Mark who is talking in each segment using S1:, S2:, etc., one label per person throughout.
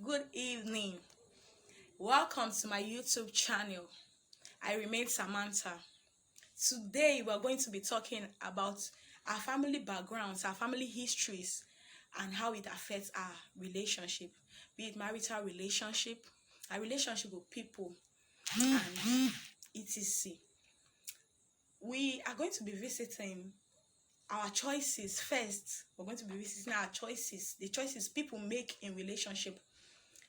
S1: good evening. Welcome to my YouTube channel. I remain Samantha. Today we're going to be talking about our family backgrounds, our family histories, and how it affects our relationship, be it marital relationship, our relationship with people, and etc. We are going to be visiting our choices first. We're going to be visiting our choices, the choices people make in relationship.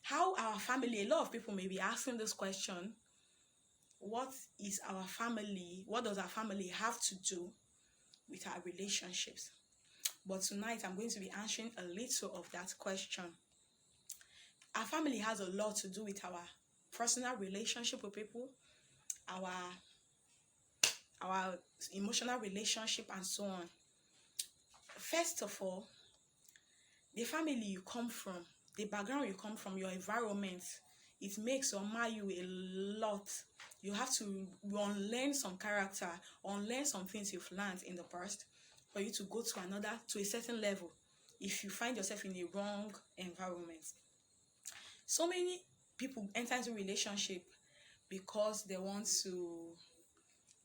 S1: How our family, a lot of people may be asking this question: what is our family? What does our family have to do with our relationships? But tonight I'm going to be answering a little of that question. Our family has a lot to do with our personal relationship with people, our emotional relationship, and so on. First of all, the family you come from, the background you come from, your environment, it makes or mar you a lot. You have to unlearn some character, unlearn some things you've learned in the past for you to go to a certain level if you find yourself in a wrong environment. So many people enter into relationship because they want to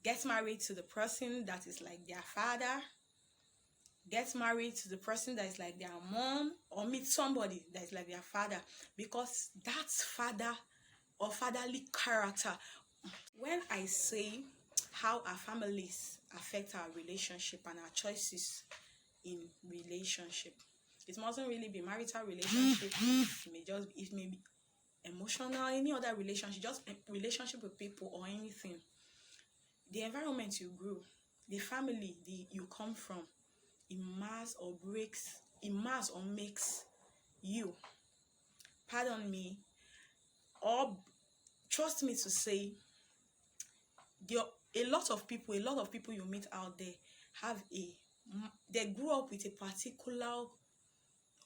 S1: get married to the person that is like their father, get married to the person that is like their mom, or meet somebody that is like their father, because that's father or fatherly character. When I say how our families affect our relationship and our choices in relationship, it mustn't really be marital relationship. It may be emotional, any other relationship, just a relationship with people or anything. The environment you grew, the family you come from, it mars or makes you, pardon me, or trust me to say, a lot of people you meet out there they grew up with a particular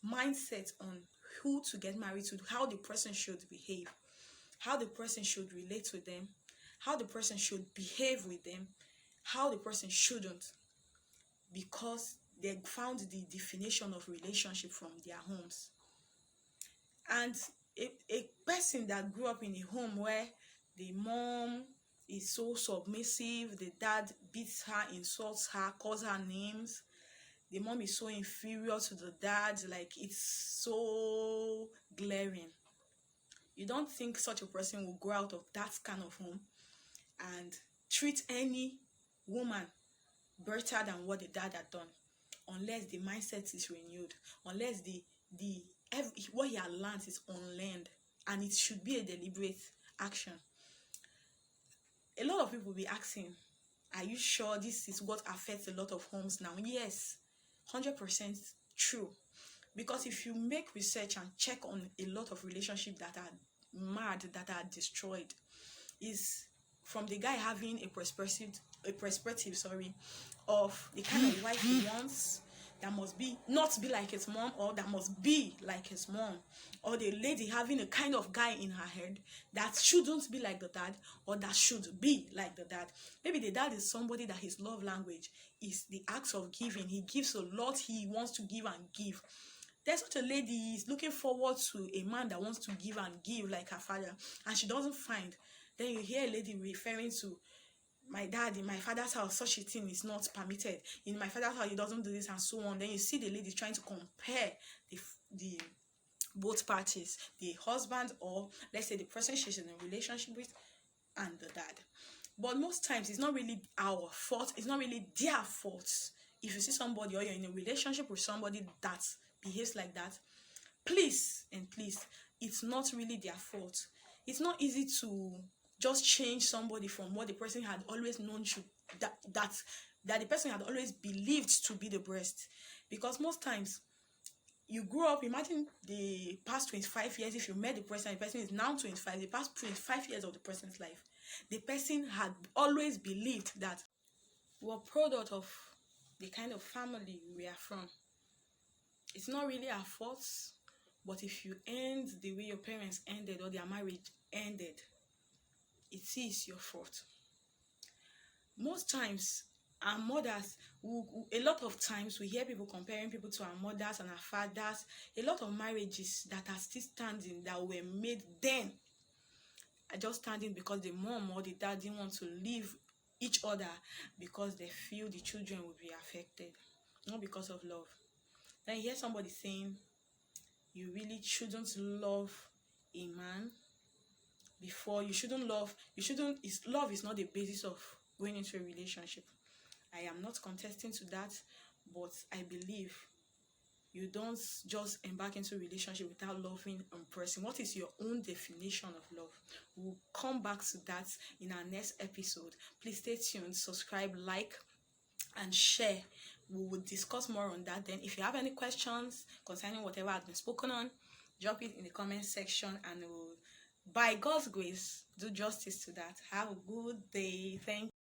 S1: mindset on who to get married to, how the person should behave, how the person should relate with them, how the person should behave with them, how the person shouldn't, because they found the definition of relationship from their homes. And a person that grew up in a home where the mom is so submissive, the dad beats her, insults her, calls her names, the mom is so inferior to the dad, like it's so glaring. You don't think such a person will grow out of that kind of home and treat any woman better than what the dad had done, unless the mindset is renewed, unless what he had learned is unlearned, and it should be a deliberate action. A lot of people will be asking, are you sure this is what affects a lot of homes now? Yes, 100% true. Because if you make research and check on a lot of relationships that are mad, that are destroyed, is from the guy having a perspective of the kind of wife he wants, that must not be like his mom, or that must be like his mom, or the lady having a kind of guy in her head that shouldn't be like the dad, or that should be like the dad. Maybe the dad is somebody that his love language is the acts of giving. He gives a lot, he wants to give and give. There's such a lady is looking forward to a man that wants to give and give like her father, and she doesn't find. Then you hear a lady referring to, my dad, in my father's house, such a thing is not permitted. In my father's house, he doesn't do this, and so on. Then you see the lady trying to compare the both parties, the husband, or let's say the person she's in a relationship with, and the dad. But most times it's not really our fault, it's not really their fault. If you see somebody, or you're in a relationship with somebody that behaves like that, please, it's not really their fault. It's not easy to just change somebody from what the person had always known that the person had always believed to be the best. Because most times you grew up, imagine the past 25 years, if you met the person is now 25, the past 25 years of the person's life, the person had always believed that we're product of the kind of family we are from. It's not really our fault, but if you end the way your parents ended, or their marriage ended, it is your fault. Most times our mothers, a lot of times we hear people comparing people to our mothers and our fathers. A lot of marriages that are still standing, that were made then, are just standing because the mom or the dad didn't want to leave each other, because they feel the children will be affected, not because of love. Then you hear somebody saying you really shouldn't love a man before love is not the basis of going into a relationship. I am not contesting to that, but I believe you don't just embark into a relationship without loving a person. What is your own definition of love? We'll come back to that in our next episode. Please stay tuned, subscribe, like, and share. We will discuss more on that. Then if you have any questions concerning whatever has been spoken on, drop it in the comment section, and we'll, by God's grace, do justice to that. Have a good day. Thank you.